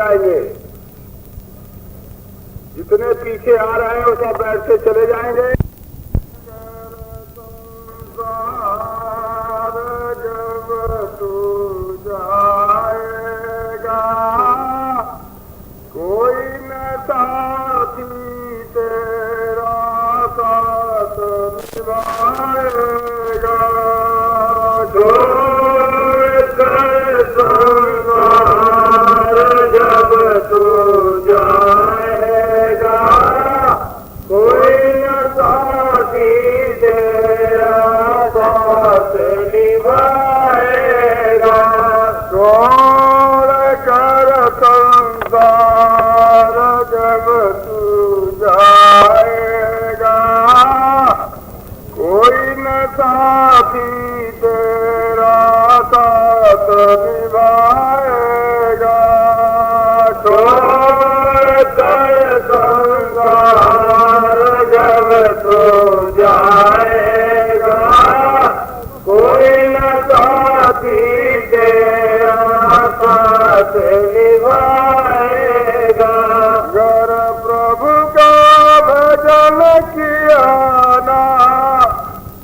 जाएंगे। जितने पीछे आ रहे हैं वो सब बैठ के चले जाएंगे। जब तू जाएगा कोई न साथी तेरा साथ निभाएगा। छोड़ कर संसार जब तू जाएगा कोई न साथी तेरा साथ निभाएगा। छोड़ कर संसार जब तू जाएगा कोई न साथी तेरा साथ निभाएगा। छोड़ कर संसार जब तू जाएगा कोई न साथी तेरा साथ निभाएगा। घर प्रभु का भजन किया ना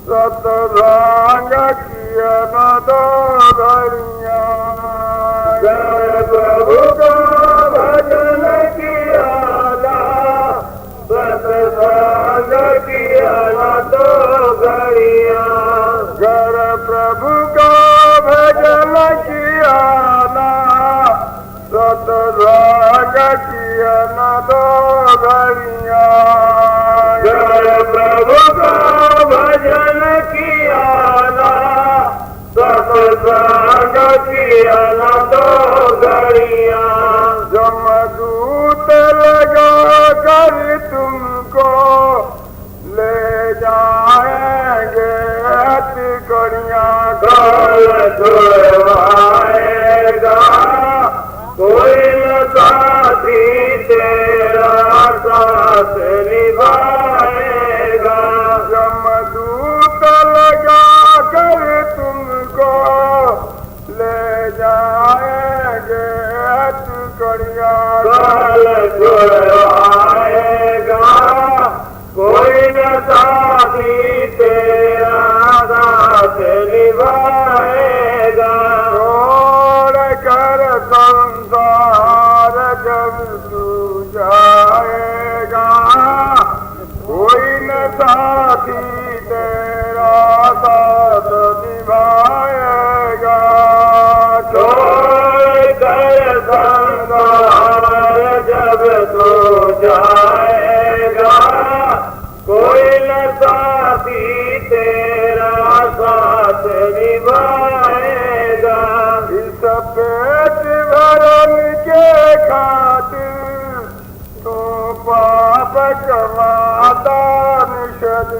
सतसंग किया ना दो घड़ियाँ। घर प्रभु का भजन किया ना सतसंग किया ना दो घड़ियाँ। घर प्रभु का भजन किया ना सतसंग किया ना दो घड़ियाँ। घर प्रभु का भजन किया ना सतसंग किया ना दो घड़ियाँ। जमदूत लगा कर तुमको ले जाएंगे हथकड़ियाँ। घर छुड़वाएगा कोई न साथी तेरा साथ निभाएगा। जमदूत लगा कर तुमको ले जाएंगे हथकड़ियाँ। घर छुड़वाएगा कोई न साथी तेरा साथ निभाएगा। छोड़ कर संसार जब तू जाएगा कोई न साथी तेरा साथ निभाएगा। छोड़ कर संसार जब तू जाएगा कोई न साथी तेरा साथ निभाएगा। इस पेट भरन के खातिर तो पाप कमाता निषद।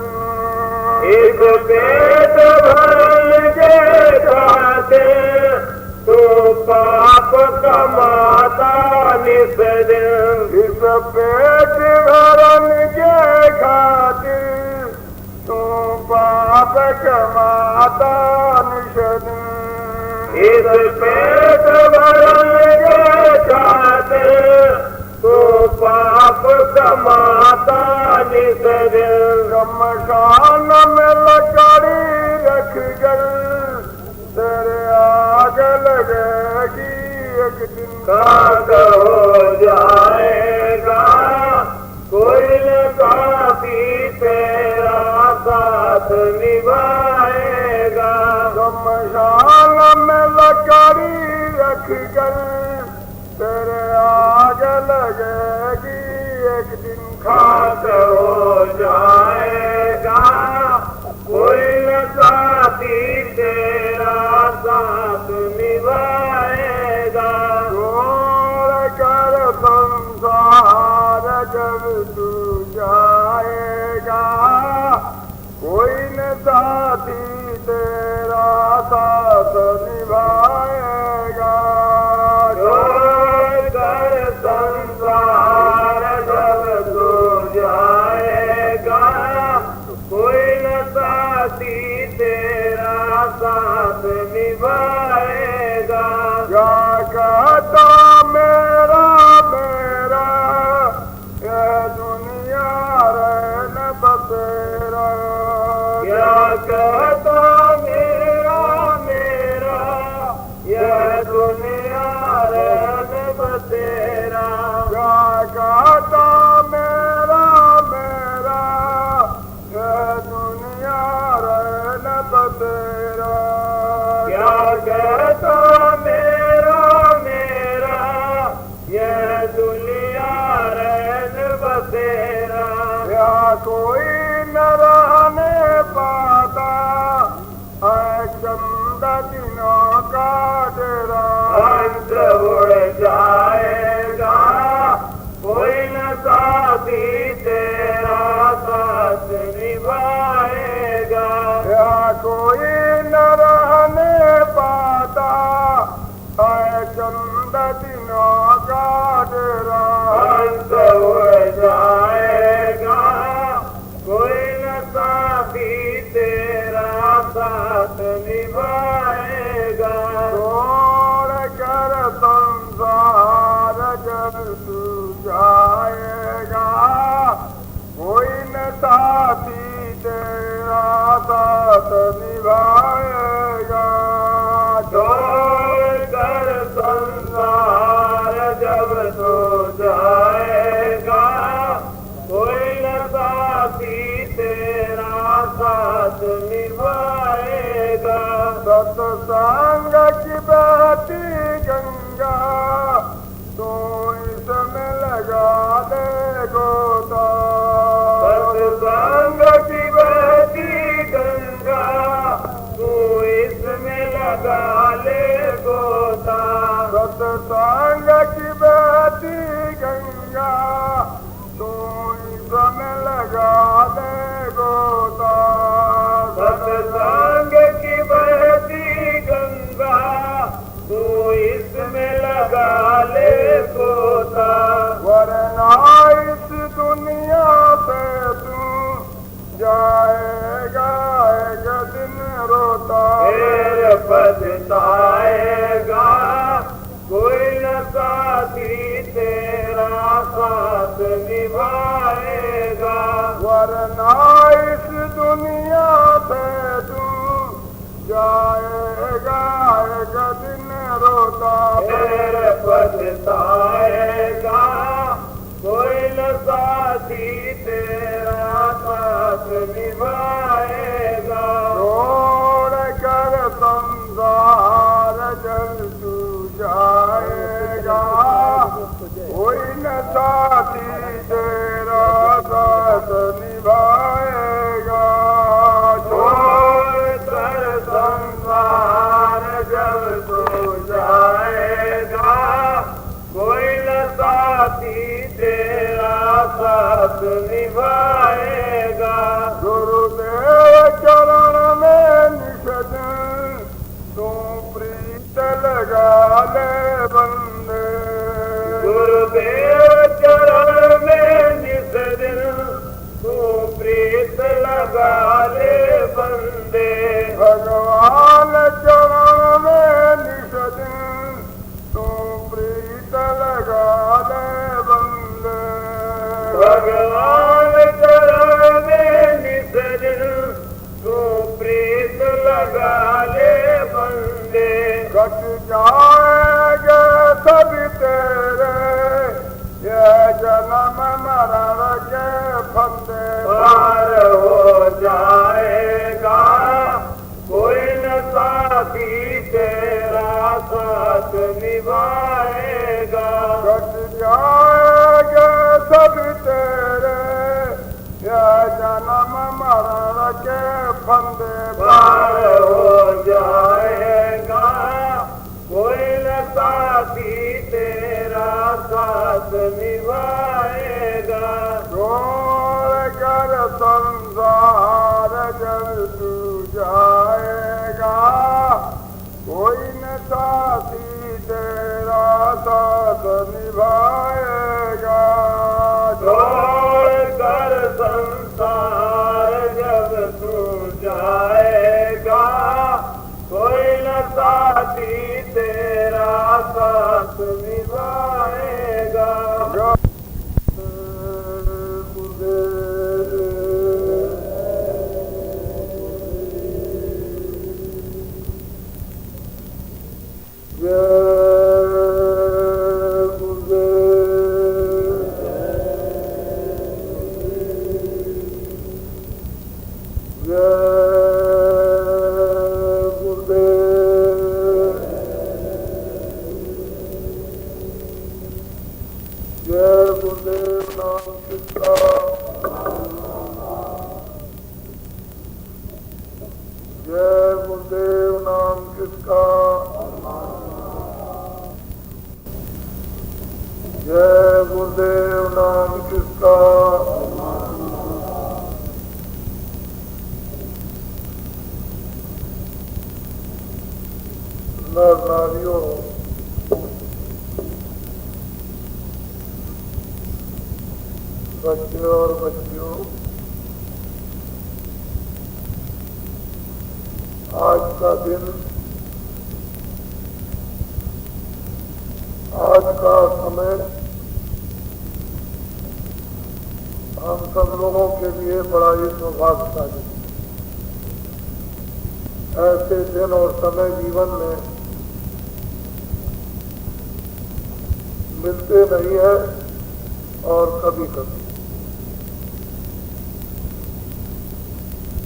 इस पेट भरन के खातिर तो पाप कमाता निषद। इस पेट भरन के खातिर तू पाप कमाता निषद। इस पेट भरन के खातिर तू पाप कमाता निषद। शमशान में लकड़ी रख कर तेरे आग लगेगी एक दिन। खाक हो जाएगा कोई न साथी तेरा साथ निभाएगा। शमशान में लकड़ी रख कर तेरे आग लगेगी एक दिन। खाक हो जाएगा कोई न साथी तेरा साथ निभाएगा। छोड़ कर संसार जब तू जाएगा कोई न साथी तेरा साथ निभाएगा। छोड़ कर संसार जब तू जाएगा कोई न साथी तेरा साथ निभाएगा। क्या कहता मेरा कोई न रहने पाता है चंद दिनों का डेरा। अंत उड़ जाएगा कोई न साथी तेरा साथ निभाएगा। यहाँ कोई न रहने पाता है चंद दिनों का डेरा। अंत उड़ जाएगा कोई न साथी तेरा साथ निभाएगा। छोड़ कर संसार जब तू जाएगा कोई न साथी तेरा साथ निभाएगा। छोड़ कर संसार जब तू जाएगा कोई न साथी तेरा साथ निभाएगा। सत्संग की बहती गंगा तो इसमें लगा दे गोता। सत्संग की बहती गंगा तू इसमें लगा ले गोता। सत्संग की बहती गंगा तो इसमें लगा दे गोता। सत्संग की बहती गंगा तू इसमें लगा ले गोता। वरना इस दुनिया से तू जाएगा एक दिन रोता। फिर पछताएगा कोई न साथी तेरा साथ निभाएगा। वरना इस दुनिया से तू जाएगा एक दिन रोता। फिर पछताएगा कोई न साथी तेरा साथ निभाएगा। छोड़ कर संसार जल तू जाएगा कोई न साथी तेरा साथ निभाएगा। छोड़ कर संसार जब तू जाएगा कोई न साथी तेरा साथ निभाएगा। गुरुदेव चरण में निषद तू प्रीत लगा ले बंदे। गुरुदेव चरण में जिस दिन तू प्रीत लगा ले बंदे। भगवान चरण में निषद तू प्रीत लगा ले बंदे। भगवान चरण में निस दिन तू प्रीत लगा ले बंदे। कट जाएंगे सभी तेरे ये जन्म मरण के फंदे। पार हो जाएगा कोई न साथी तेरा साथ निभाएगा। कट जाएंगे सभी तेरे ये जन्म मरण के फंदे। पार हो जाएगा कोई न साथी तेरा साथ निभाएगा। छोड़ कर संसार जल तू जाएगा कोई न साथी तेरा साथ निभाएगा। छोड़ कर संसार जब तू जाएगा कोई न साथी तेरा साथ निभाएगा। जय गुरुदेव नाम सिद्धा बच्चे और बच्चियों, आज का दिन, आज का समय हम सब लोगों के लिए बड़ा ही सौभाग्यशाली है। ऐसे दिन और समय जीवन में मिलते नहीं है और कभी कभी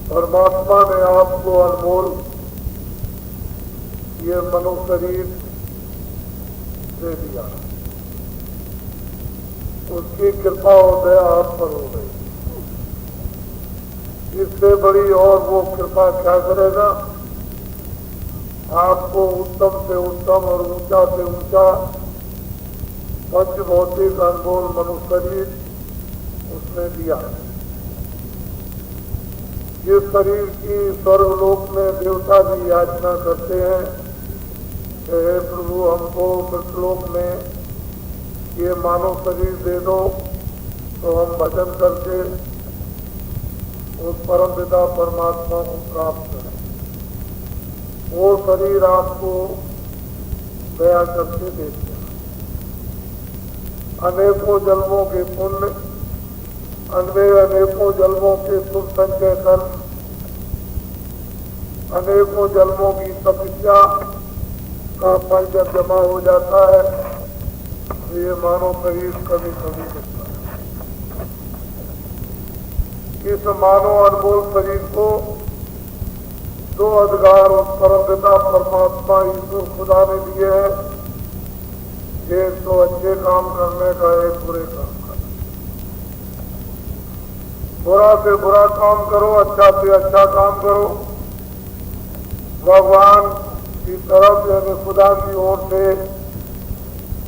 परमात्मा ने आपको अनमोल ये मनुष्य शरीर दे दिया। उसकी कृपा और दया आप पर हो गई। इससे बड़ी और वो कृपा क्या करेगा? आपको उत्तम से उत्तम और ऊंचा से ऊंचा पंच भौतिक अनमोल मनुष्य शरीर उसने दिया। जिस शरीर की स्वर्गलोक में देवता भी याचना करते हैं कि हे प्रभु, हमको मृतलोक में ये मानव शरीर दे दो तो हम भजन करके उस परम पिता परमात्मा को प्राप्त करें। वो शरीर आपको दया करके देते हैं। अनेकों जन्मों के पुण्य, अनेकों जन्मों के शुभ संचय कर्म, अनेकों जन्मों की तपस्या का फल जब जमा हो जाता है तो ये मानव शरीर कभी कभी दिखता है। इस मानव अनमोल शरीर को दो अधिकार उस परम पिता परमात्मा ईश्वर खुदा ने दिए हैं। एक तो अच्छे काम करने का, एक बुरे काम करने। बुरा से बुरा काम करो, अच्छा से अच्छा काम करो। भगवान की तरफ यानी खुदा की ओर से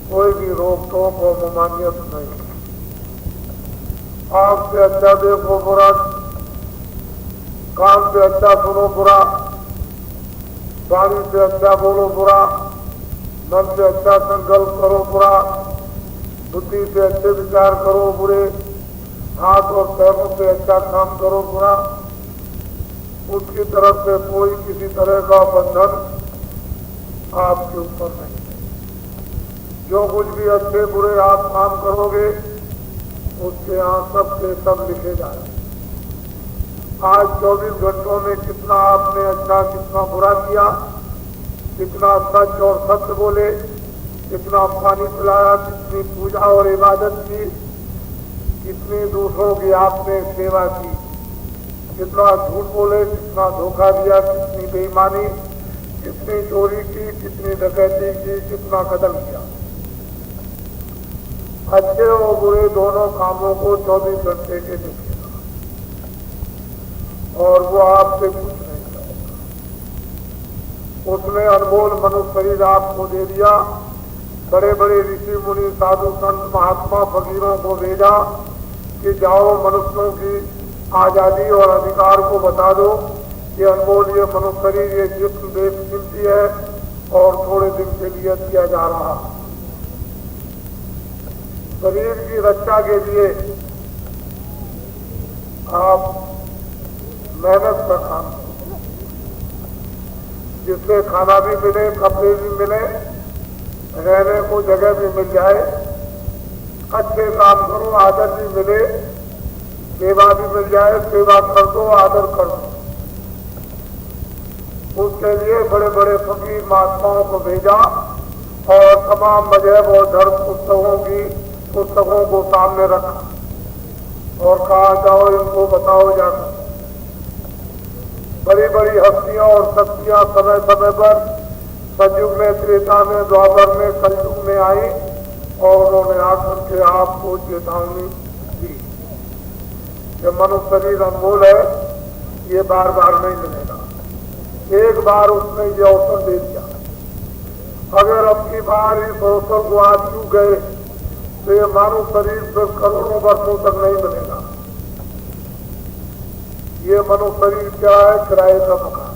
कोई भी रोक टोक और ममानियत नहीं। आंख से अच्छा देखो बुरा, कान से अच्छा सुनो बुरा, वाणी से अच्छा बोलो बुरा, मन से अच्छा संकल्प करो बुरा, बुद्धि से अच्छे विचार करो बुरे, हाथ और पैरों से अच्छा काम करो बुरा। उसकी तरफ से कोई किसी तरह का बंधन आपके ऊपर नहीं है। जो कुछ भी अच्छे बुरे आप काम करोगे उसके यहाँ सब के सब लिखे जाए। आज 24 घंटों में कितना आपने अच्छा कितना बुरा किया, कितना सच और सत्य बोले, कितना पानी पिलाया, कितनी पूजा और इबादत की, कितनी दूसरों की आपने सेवा की, कितना झूठ बोले, कितना धोखा दिया, कितनी बेईमानी, कितनी चोरी की, कितनी डकैती की, कितना कत्ल किया। अच्छे और बुरे दोनों कामों को 24 घंटे के लिखेगा और वो आपसे कुछ नहीं करेगा। उसने अनमोल मनुष्य शरीर आपको दे दिया। बड़े बड़े ऋषि मुनि साधु संत महात्मा फकीरों को भेजा कि जाओ मनुष्यों की आजादी और अधिकार को बता दो कि अनमोल ये मनुष्य शरीर ये जिस्म बेकीमती है और थोड़े दिन के लिए दिया जा रहा। शरीर की रक्षा के लिए आप मेहनत का काम करो, जिससे खाना भी मिले, कपड़े भी मिले, रहने को जगह भी मिल जाए। अच्छे काम करो, आदर भी मिले, सेवा भी मिल जाए, सेवा कर दो, आदर कर दो। उसके लिए बड़े बड़े फकीर महात्माओं को भेजा और तमाम मजहब और धर्म पुस्तकों को सामने रखा और कहा जाओ इनको बताओ जाकर। बड़ी बड़ी हस्तियां और शक्तियां समय समय पर सतयुग में, त्रेता में, द्वापर में, कलयुग में आई और उन्होंने आकर के आपको चेतावनी दी कि मनुष्य शरीर अनमोल है, ये बार बार नहीं मिलेगा। एक बार उसने ये अवसर दे दिया। अगर अब की बार इस अवसर को आज चूक गए तो ये मानव शरीर फिर करोड़ों वर्षों तक नहीं मिलेगा। ये मनुष्य शरीर क्या है? किराए का मकान।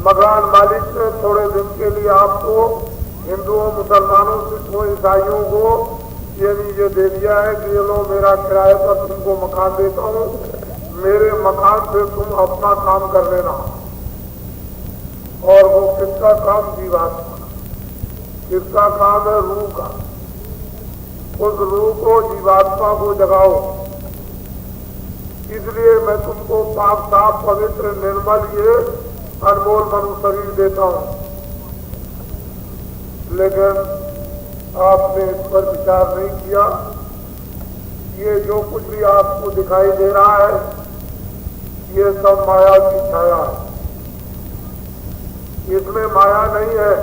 मकान मालिक से थोड़े दिन के लिए आपको हिंदुओं, मुसलमानों, सिखों, ईसाइयों को ये दे दिया है कि ये लो मेरा किराए पर तुमको मकान देता हूँ, मेरे मकान से तुम अपना काम कर लेना। और वो किसका काम? जीवात्मा। किसका काम है? रूह का। उस रूह को, जीवात्मा को जगाओ। इसलिए मैं तुमको पाक साफ पवित्र निर्मल ये अनमोल मनुष्य शरीर देता हूँ। लेकिन आपने इस पर विचार नहीं किया। ये जो कुछ भी आपको दिखाई दे रहा है ये सब माया की छाया है। इसमें माया नहीं है,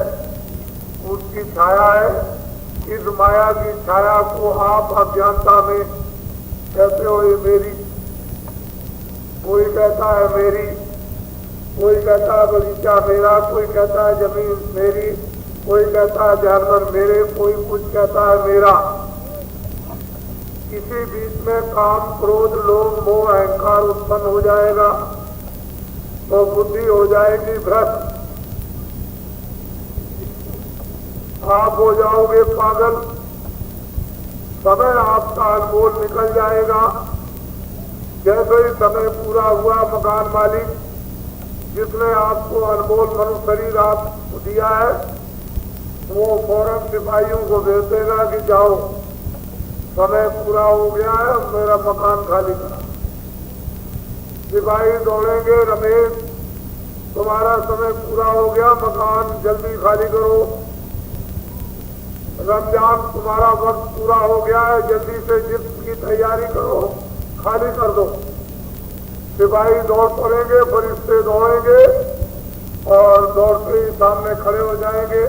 उसकी छाया है। इस माया की छाया को आप अज्ञानता में कहते हो ये मेरी, कोई कहता है मेरी, कोई कहता है बगीचा मेरा, कोई कहता है जमीन मेरी, कोई कहता है जानवर मेरे, कोई कुछ कहता है मेरा। इसी बीच में काम, क्रोध, लोभ, मोह, अहंकार उत्पन्न हो जाएगा तो बुद्धि हो जाएगी भ्रष्ट। आप हो जाओगे पागल। समय आपका अनमोल निकल जाएगा। जैसे ही समय पूरा हुआ, मकान मालिक जिसने आपको अनमोल मनुष्य शरीर आपको दिया है वो फौरन सिपाहियों को भेज देगा कि जाओ समय पूरा हो गया है, मेरा मकान खाली करा। सिपाही दौड़ेंगे, रमेश तुम्हारा समय पूरा हो गया, मकान जल्दी खाली करो। रमजान तुम्हारा वक्त पूरा हो गया है, जल्दी से जिसकी तैयारी करो, खाली कर दो। सिपाही दौड़ पड़ेंगे, फरिश्ते दौड़ेंगे और दौड़ते ही सामने खड़े हो जाएंगे।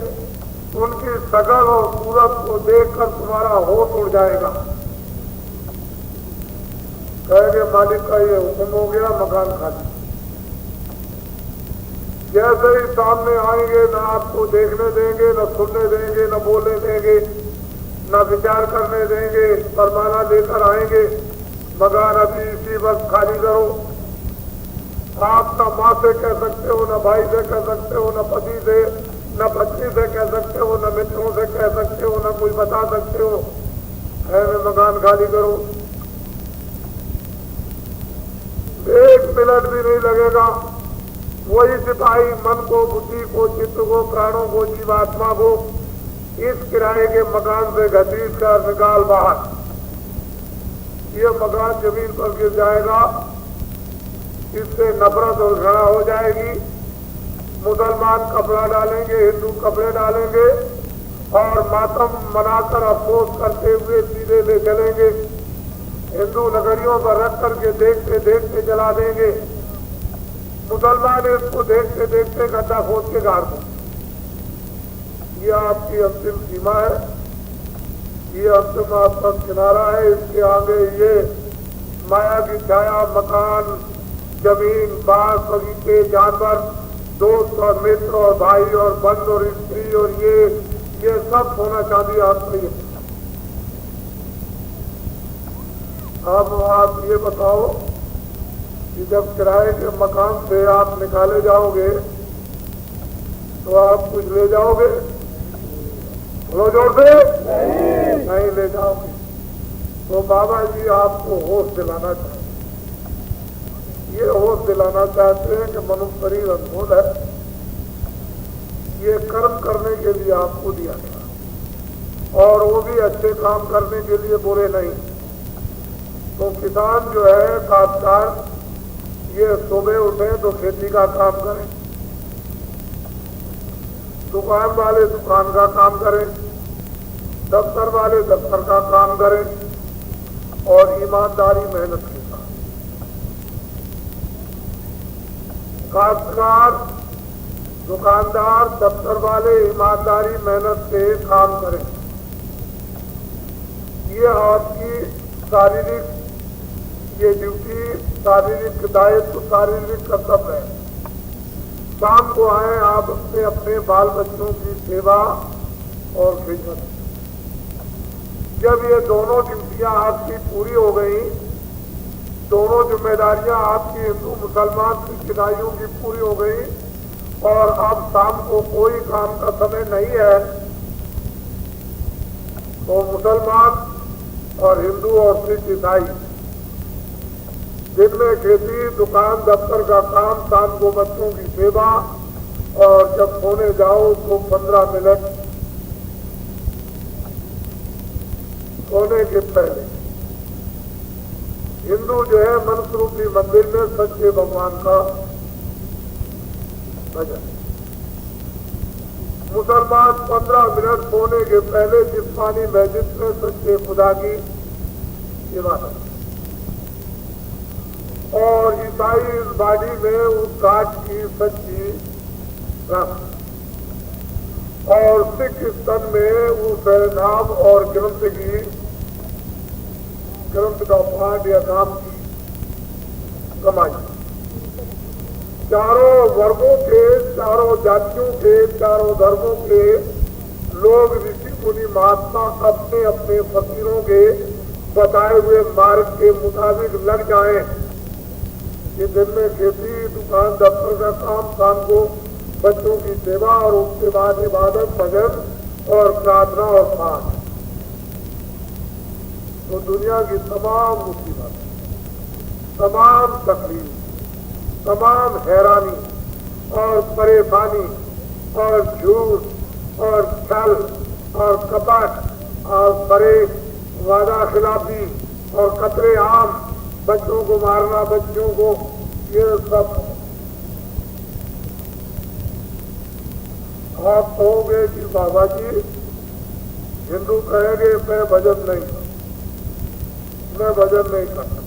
उनकी शकल और सूरत को देखकर तुम्हारा होश उड़ जाएगा। कहेंगे मालिक का ये हुक्म हो गया, मकान खाली। जैसे ही सामने आएंगे न आपको देखने देंगे, न सुनने देंगे, न बोलने देंगे, न विचार करने देंगे। फरमाना लेकर आएंगे, मकान अभी इसी वक्त खाली करो। आप न माँ से कह सकते हो, न भाई से कह सकते हो, न पति से, न पत्नी से कह सकते हो, न मित्रों से कह सकते हो, न कोई बता सकते हो है मकान खाली करो। एक मिनट भी नहीं लगेगा। वही सिपाही मन को, बुद्धि को, चित्त को, प्राणों को, जीवात्मा को इस किराए के मकान से घसीट कर निकाल बाहर। ये मकान जमीन पर गिर जाएगा। इससे नफरत और घृणा हो जाएगी। मुसलमान कपड़ा डालेंगे, हिंदू कपड़े डालेंगे और मातम मनाकर अफसोस करते हुए सीधे ले चलेंगे। हिंदू नगरियों पर रख करके देखते देखते जला देंगे। मुसलमान इसको देखते देखते गड्ढा खोद के गाड़ दें। ये आपकी अंतिम सीमा है, ये अंतिम आपका किनारा है। इसके आगे ये माया की छाया, मकान, जमीन, बाग, बगीचे, जानवर, दोस्त और मित्र और भाई और बंद और स्त्री और ये सब सोना चांदी आपको ये। अब आप ये बताओ कि जब किराए के मकान से आप निकाले जाओगे तो आप कुछ ले जाओगे? बोलो जोर से। नहीं ले जाओगे। तो बाबा जी आपको होश दिलाना चाहिए। ये होश दिलाना चाहते हैं कि मनुष्य शरीर अनमोल है, ये कर्म करने के लिए आपको दिया गया और वो भी अच्छे काम करने के लिए, बुरे नहीं। तो किसान जो है, काश्तकार, ये सुबह उठे तो खेती का काम करें, दुकान वाले दुकान का काम करें, दफ्तर वाले दफ्तर का काम करें और ईमानदारी मेहनत के साथ। काश्तकार, दुकानदार, दफ्तर वाले ईमानदारी मेहनत से काम करें। ये आपकी शारीरिक ये ड्यूटी, शारीरिक दायित्व, शारीरिक कर्तव्य है। शाम को आए आप अपने अपने बाल बच्चों की सेवा और खिदमत। जब ये दोनों ड्यूटियां आपकी पूरी हो गई, दोनों जिम्मेदारियां आपकी हिंदू मुसलमान की किराइयों की पूरी हो गई और अब शाम को कोई काम का समय नहीं है, तो मुसलमान और हिंदू और सिख ईसाई, दिन में खेती, दुकान, दफ्तर का काम, शाम को बच्चों की सेवा, और जब सोने जाओ तो 15 मिनट सोने के पहले। हिंदू जो है मनुष्य रूपी मंदिर में सच्चे भगवान का भजन। मुसलमान 15 मिनट सोने के पहले जिस्मानी मस्जिद में सच्चे खुदा की इबादत, और ईसाई इस बाड़ी में उस घाट की सच्ची रस, और सिख स्तन में उस नाम और ग्रंथ का पाठ या नाम की कमाई। चारों वर्गों के, चारों जातियों के, चारों धर्मों के लोग, ऋषि मुनि महात्मा अपने अपने फकीरों के बताए हुए मार्ग के मुताबिक लग जाएं कि दिन में खेती, दुकान, दफ्तर का काम, शाम को बच्चों की सेवा, और उसके बाद इबादत, भजन और प्रार्थना और पाठ। तो दुनिया की तमाम मुसीबत, तमाम तकलीफ, तमाम हैरानी और परेशानी और झूठ और छल और कपट और फरेब, वादा खिलाफी और कतरे आम, बच्चों को मारना, बच्चों को, ये सब आप कहोगे कि बाबा जी, हिंदू कहेंगे मैं भजन नहीं करता,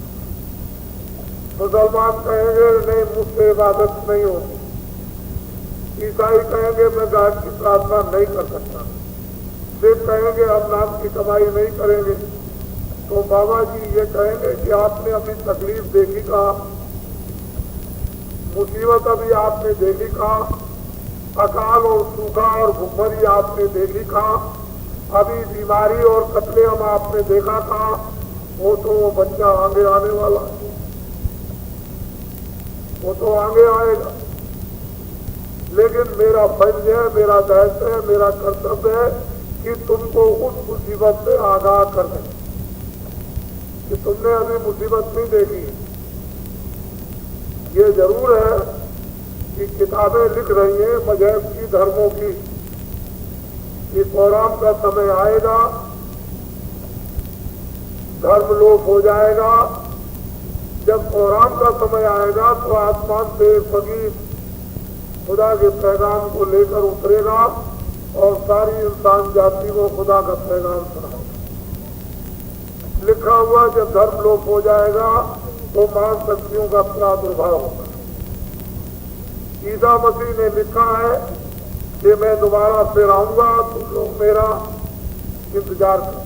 मुसलमान कहेंगे नहीं मुझसे इबादत नहीं होती, ईसाई कहेंगे मैं गाड की प्रार्थना नहीं कर सकता, सिख कहेंगे हम नाम की कमाई नहीं करेंगे। तो बाबा जी ये कहेंगे कि आपने अभी तकलीफ देखी का, मुसीबत अभी आपने देखी का, अकाल और सूखा और भूखमरी आपने देखी का, अभी बीमारी और कत्लेआम आपने देखा था, वो तो बच्चा आगे आने वाला है, वो तो आगे आएगा। लेकिन मेरा फर्ज है, मेरा दायित्व है, मेरा कर्तव्य है कि तुमको उस मुसीबत से आगाह कर दें कि तुमने अभी मुसीबत नहीं देखी। ये जरूर है कि किताबें लिख रही हैं मजहब की, धर्मों की, कि कोराम का समय आएगा, धर्म लोप हो जाएगा। जब कोराम का समय आएगा तो आसमान से फकीर खुदा के पैगाम को लेकर उतरेगा और सारी इंसान जाति को खुदा का पैगाम सुनाएगा। लिखा हुआ जब धर्म लोप हो जाएगा तो महान शक्तियों का प्रादुर्भाव होगा। ईसा मसीह ने लिखा है कि मैं दोबारा फिर आऊंगा, तुम लोग मेरा इंतजार करो।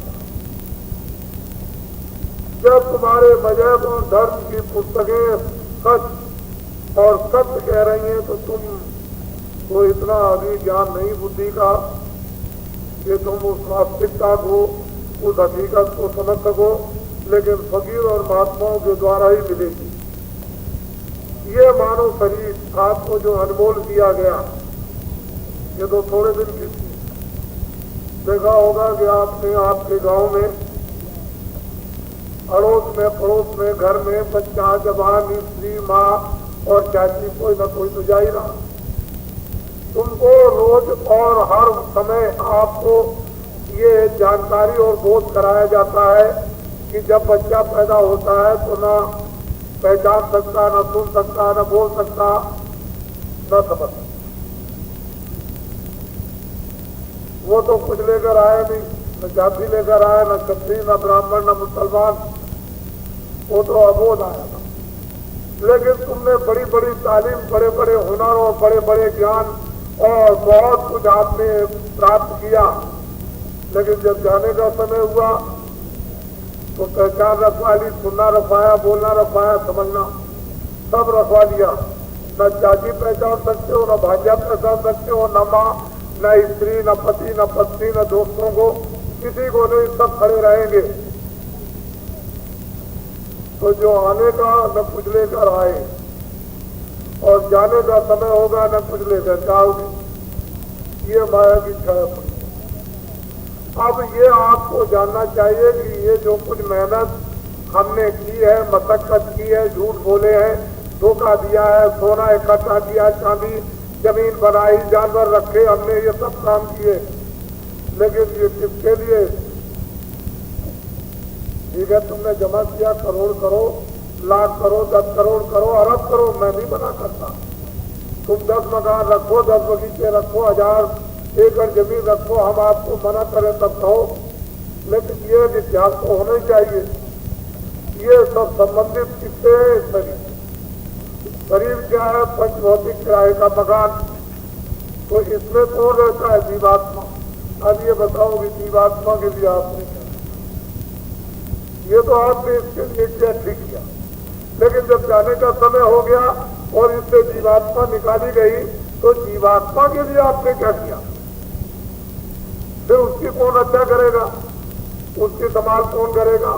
जब तुम्हारे मजहब और धर्म की पुस्तकें सच और सत्य कह रही हैं तो तुम तो इतना अभी ज्ञान नहीं बुद्धि का कि तुम उस वास्तविकता को, उस हकीकत को समझ सको, लेकिन फकीर और महात्माओं के द्वारा ही मिलेगी। ये मानव शरीर आपको जो अनमोल दिया गया, ये तो थोड़े दिन की देखा होगा कि आपने आपके गांव में, अड़ोस में, पड़ोस में, घर में बच्चा, जवान, स्त्री, माँ और चाची, कोई न कोई तो जा ही रहा। तुमको रोज और हर समय आपको ये जानकारी और बोध कराया जाता है कि जब बच्चा पैदा होता है तो ना पहचान सकता, न सुन सकता, न बोल सकता, न समझ सकता। वो तो कुछ लेकर आए नहीं, न जाति लेकर आए, न क्षत्रिय, न ब्राह्मण, न मुसलमान, वो तो अबोध आया था। लेकिन तुमने बड़ी बड़ी तालीम, बड़े बड़े हुनर और बड़े बड़े ज्ञान और बहुत कुछ आपने प्राप्त किया, लेकिन जब जाने का समय हुआ तो पहचान रखवा ली, सुनना रखवाया, बोलना रखवाया, समझना सब रखवा लिया। न चाची पहचान सकते हो, न भांजा पहचान सकते हो, न माँ, न स्त्री, न पति, न पत्नी, न दोस्तों को, किसी को नहीं, सब खड़े रहेंगे। तो जो आने का न कुछ लेकर आए और जाने का समय होगा न कुछ लेकर जाओगे, ये माया की छाया पड़ी। अब ये आपको जानना चाहिए कि ये जो कुछ मेहनत हमने की है, मशक्कत की है, झूठ बोले हैं, धोखा दिया है, सोना इकट्ठा किया, चांदी जमीन बनाई, जानवर रखे, हमने ये सब काम किए, लेकिन ये किसके लिए? ठीक है, तुमने जमा किया करोड़ करो, लाख करो, 10 करोड़ करो, अरब करो, मैं नहीं मना करता। तुम 10 मकान रखो, 10 बगीचे रखो, 1000 एकड़ जमीन रखो, हम आपको मना करें तब कहो, लेकिन ये विज्ञान तो होना ही चाहिए। ये सब संबंधित किससे है? शरीर। शरीर क्या है? पंचभौतिक किराए का मकान। तो इसमें कौन रहता है? जीवात्मा। अब ये बताओ कि जीवात्मा के लिए आपने क्या, ये तो आपने इसके लिए क्या ठीक किया, लेकिन जब जाने का समय हो गया और इससे जीवात्मा निकाली गई, तो जीवात्मा के लिए आपने क्या किया? फिर उसकी कौन हत्या करेगा? उसकी संभाल कौन करेगा?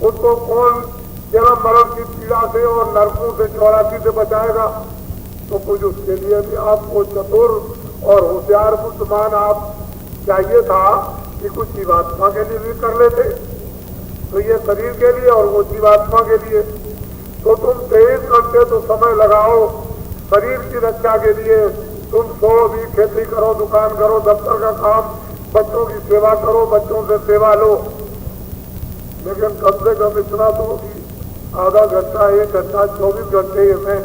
उसको कौन जन्म मरण की पीड़ा से और नरकों से 84 से बचाएगा? तो कुछ उसके लिए भी आपको चतुर और होशियार बुद्धिमान आप चाहिए था कि कुछ जीवात्मा के लिए भी कर लेते। तो ये शरीर के लिए और वो जीवात्मा के लिए। तो तुम 23 घंटे तो समय लगाओ शरीर की रक्षा के लिए। तुम 100 भी खेती करो, दुकान करो, दफ्तर का काम, बच्चों की सेवा करो, बच्चों से सेवा लो, लेकिन कम से कम इतना तो कि आधा घंटा, 1 घंटा, 24 घंटे में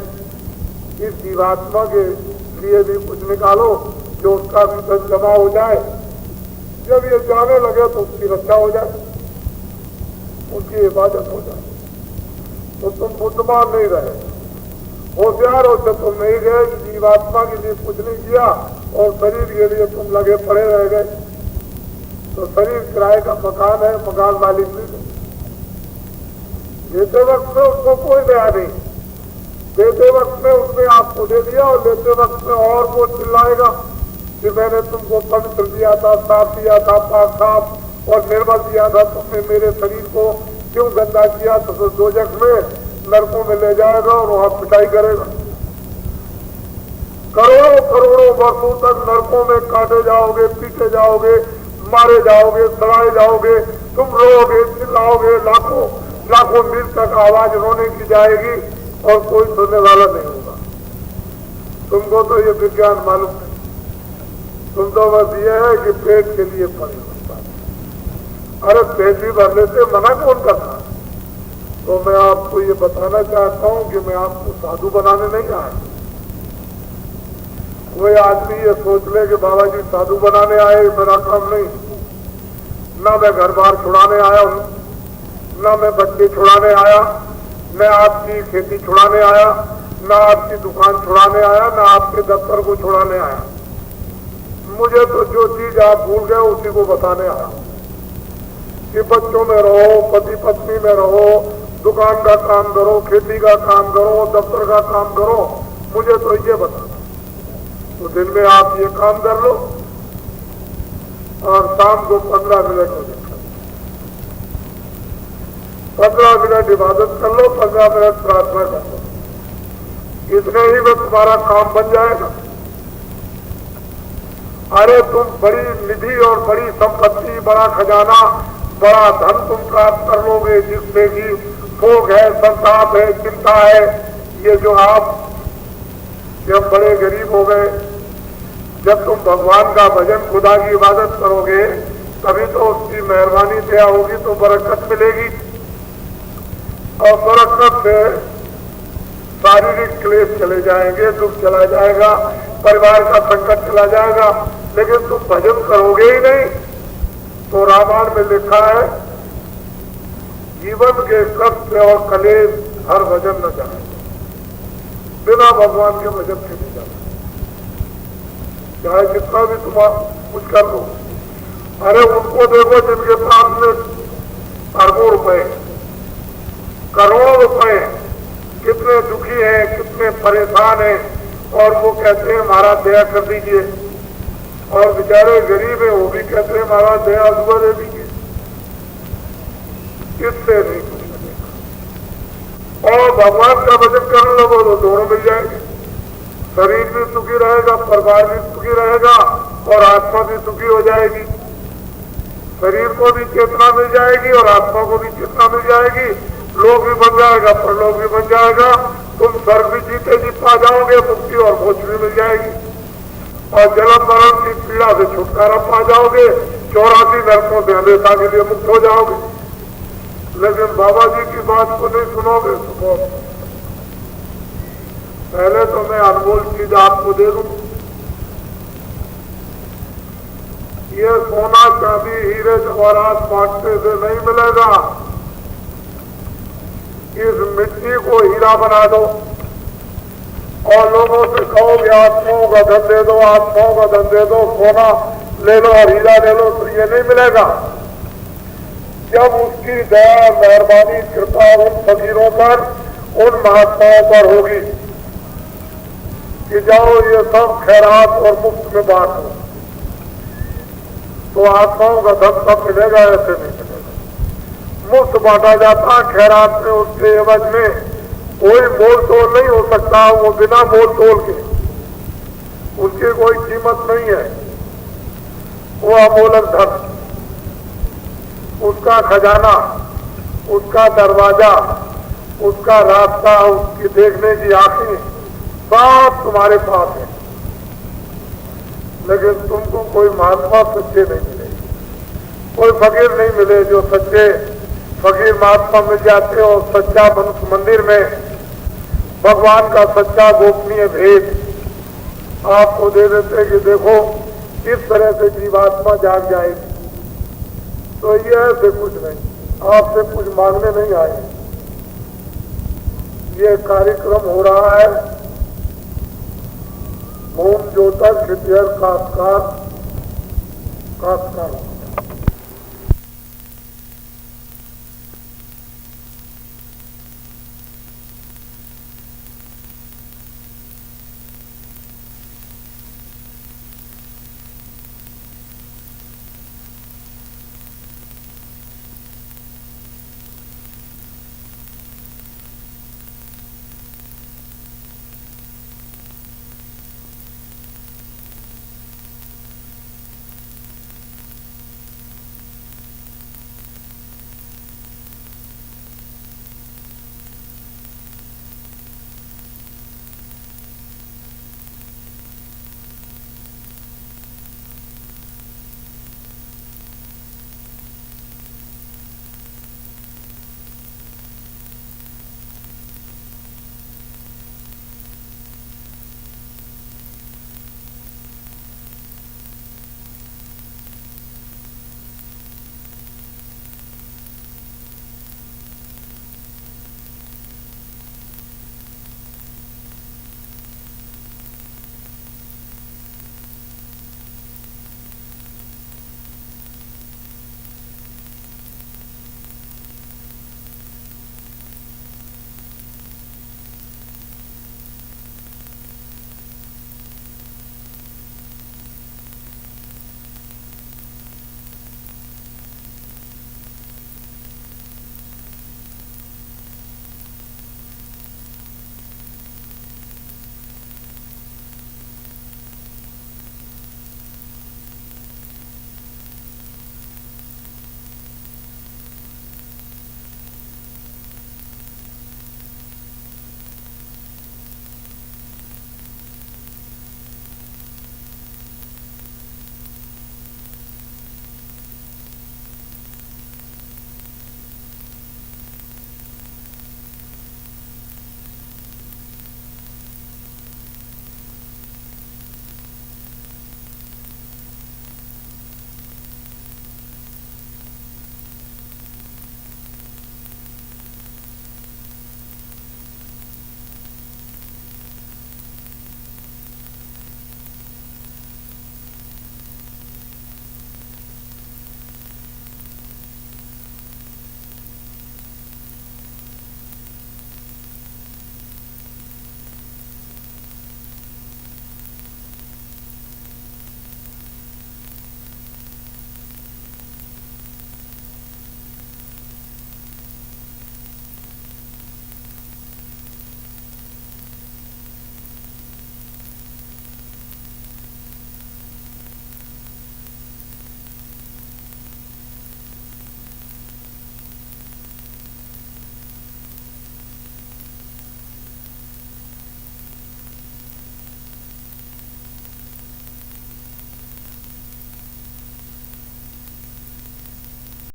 इस जीवात्मा के लिए भी कुछ निकालो जो उसका भी धन जमा हो जाए। जब ये जाने लगे तो उसकी रक्षा हो जाए, उसकी हिफाजत हो जाए। तो तुम बुद्धिमान नहीं रहे, होशियार हो, जब तुम नहीं गए, जीवात्मा के लिए कुछ नहीं किया और शरीर के लिए तुम लगे पड़े रह गए। तो शरीर किराए का मकान है, मकान मालिक नहीं। लेते वक्त में उसको कोई दया नहीं, देते वक्त में उसने आपको दे दिया और लेते वक्त में और वो चिल्लाएगा कि मैंने तुमको पवित्र दिया था, साफ दिया था, पाक साफ और निर्मल दिया था, तुमने मेरे शरीर को क्यों गंदा किया? तो फिर दोजख में नरकों में ले जाएगा और वहां पिटाई करेगा। करोड़ों करोड़ों वर्षों तक नरकों में काटे जाओगे, पीटे जाओगे, मारे जाओगे, सड़ाए जाओगे, तुम रोओगे, चिल्लाओगे, लाखों लाखों मील तक आवाज रोने की जाएगी और कोई सुनने वाला नहीं होगा। तुमको तो ये विज्ञान मालूम नहीं, तुम तो बस ये है कि पेट के लिए पड़े होता है। अरे पेट भी भर लेते, मना कौन करता? तो मैं आपको ये बताना चाहता हूं कि मैं आपको साधु बनाने नहीं आया। कोई आदमी ये सोच ले कि बाबा जी साधु बनाने आए, मेरा काम नहीं। ना मैं घर बार छुड़ाने आया हूं, ना मैं बच्चे छुड़ाने आया, न आपकी खेती छुड़ाने आया, ना आपकी दुकान छुड़ाने आया, ना आपके दफ्तर को छुड़ाने आया। मुझे तो जो चीज आप भूल गए उसी को बताने आया कि बच्चों में रहो, पति पत्नी में रहो, दुकान का काम करो, खेती का काम करो, दफ्तर का काम करो, मुझे तो ये बताना। तो दिन में आप ये काम कर लो और शाम को 15 मिनट हो जाए, 15 मिनट इबादत कर लो, 15 मिनट प्रार्थना कर लो, इतने ही में तुम्हारा काम बन जाएगा। अरे तुम बड़ी निधि और बड़ी संपत्ति, बड़ा खजाना, बड़ा धन तुम प्राप्त कर लोगे, जिसमें कि भोग है, संताप है, चिंता है। ये जो आप जब बड़े गरीब हो गए, जब तुम भगवान का भजन, खुदा की इबादत करोगे, तभी तो उसकी मेहरबानी दया होगी, तो बरकत मिलेगी। और बरकत से शारीरिक क्लेश चले जाएंगे, दुख चला जाएगा, परिवार का संकट चला जाएगा, लेकिन तुम भजन करोगे ही नहीं। तो रामायण में लिखा है, जीवन के कष्ट और कलेश हर भजन न जाए, बिना भगवान के भजन के नहीं जाए, चाहे जितना भी तुम कुछ कर लो। अरे उनको देखो जिनके पास में अरबों रुपए, करोड़ों रुपए, कितने दुखी हैं, कितने परेशान हैं, और वो कहते हैं महाराज दया कर दीजिए। और बेचारे गरीब है, वो भी कहते हैं महाराज दया दुआ दे दीजिए। किससे नहीं कुछ मिलेगा। और भगवान का भजन करने लगो तो दोनों मिल जाएंगे, शरीर भी सुखी रहेगा, परिवार भी सुखी रहेगा और आत्मा भी सुखी हो जाएगी। शरीर को भी चेतना मिल जाएगी और आत्मा को भी चेतना मिल जाएगी, लोक भी बन जाएगा, परलोक भी बन जाएगा, तुम स्वर्ग भी जीते जी पा जाओगे, मुक्ति और मोक्ष भी मिल जाएगी और जन्म मरण की पीड़ा से छुटकारा पा जाओगे, 84 नरकों से हमेशा के लिए मुक्त हो जाओगे। लेकिन बाबा जी की बात को नहीं सुनोगे तो बहुत पहले तो मैं अनमोल चीज आपको दे दूं। ये सोना चांदी हीरे जवाहरात बांटने से नहीं मिलेगा, इस मिट्टी को हीरा बना दो और लोगों से कहो कि आत्माओं का धन दे दो, आत्माओं का धन दे दो, सोना ले लो और हीरा ले लो, तो ये नहीं मिलेगा। जब उसकी दया मेहरबानी कृपा उन फकीरों पर, उन महात्माओं पर होगी कि जाओ ये सब खैरात और मुफ्त में बांटो, तो आत्माओं का धन सब मिलेगा, ऐसे नहीं मिलेगा। मुफ्त बांटा जाता खैरात में, उसके एवज में कोई मोल तोल नहीं हो सकता, वो बिना मोल तोल के, उसकी कोई कीमत नहीं है, वो अमोलक धन, उसका खजाना, उसका दरवाजा, उसका रास्ता, उसकी देखने की आंखें, सब तुम्हारे पास है। लेकिन तुमको कोई महात्मा सच्चे नहीं मिले, कोई फकीर नहीं मिले जो सच्चे फकीर महात्मा मिल जाते और सच्चा मनुष्य मंदिर में भगवान का सच्चा गोपनीय भेद आपको दे देते कि देखो इस तरह से जीवात्मा जाग जाएगी। तो ये ऐसे कुछ नहीं, आपसे कुछ मांगने नहीं आए। ये कार्यक्रम हो रहा है मोम ज्योतक हितयर कास्कार